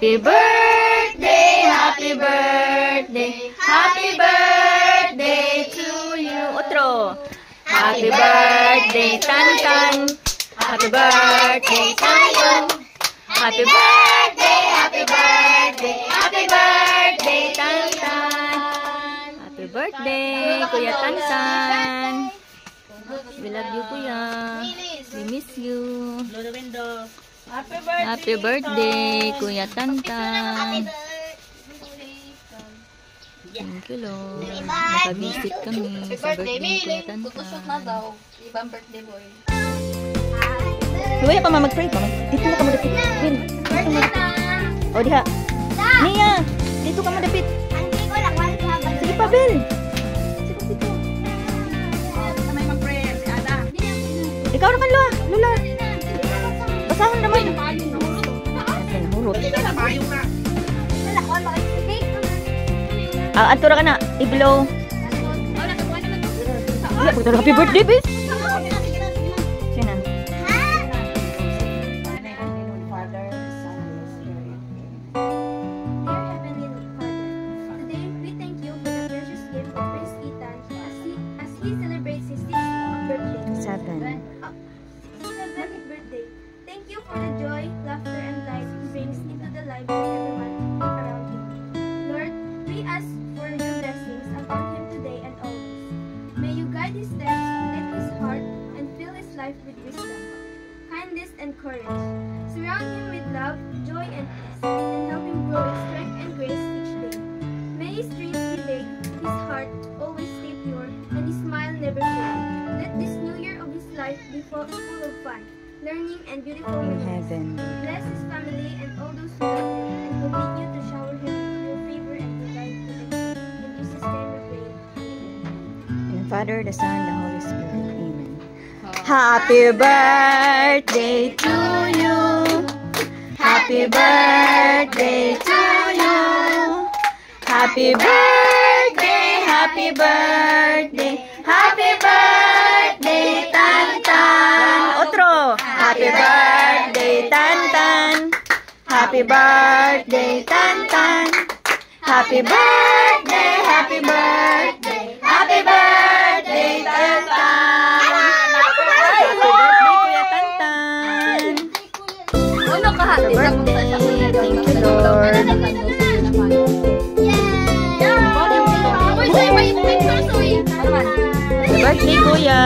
Happy birthday, happy birthday, happy birthday to you. Otro. Happy birthday, Tan-Tan. Happy birthday, Tan-Tan. Happy birthday, happy birthday, happy birthday, Tan-Tan. Happy birthday, Kuya Tan-Tan. We love you, Kuya. We miss you. Happy birthday, Kuya Tan-Tan. Thank you, Lord. Nakabisit kami sa birthday ni Kuya Tan-Tan. Tutusok na daw. Ibang birthday boy. Huwag pa mag-pray pa. Dito na ka madapit. Will, dito ka madapit. O, diha. Nia, dito ka madapit. Sige pa, Will. Sige dito. May mag-pray si Ada. Ikaw naman, Lula. Basahan naman. Nahulot. Antura ka na. I-blow. Happy birthday, bis. Sinan. With wisdom, kindness, and courage. Surround him with love, joy, and peace, and help him grow in strength and grace each day. May his dreams be big, his heart always stay pure, and his smile never fade. Let this new year of his life be full of fun, learning, and beautiful memories. Bless his family and all those who love him, and continue to shower him with your favor and divine protection. In Jesus' name we pray. Amen. In the Father, the Son, the Holy Spirit. Amen. Happy birthday to you. Happy birthday to you. Happy birthday, happy birthday, happy birthday, Tan-Tan. Otro. Happy birthday, Tan-Tan. Happy birthday, Tan-Tan. Happy birthday, happy birthday, happy birthday, Tan-Tan. Happy birthday. Thank you, Lord. Happy birthday, Kuya.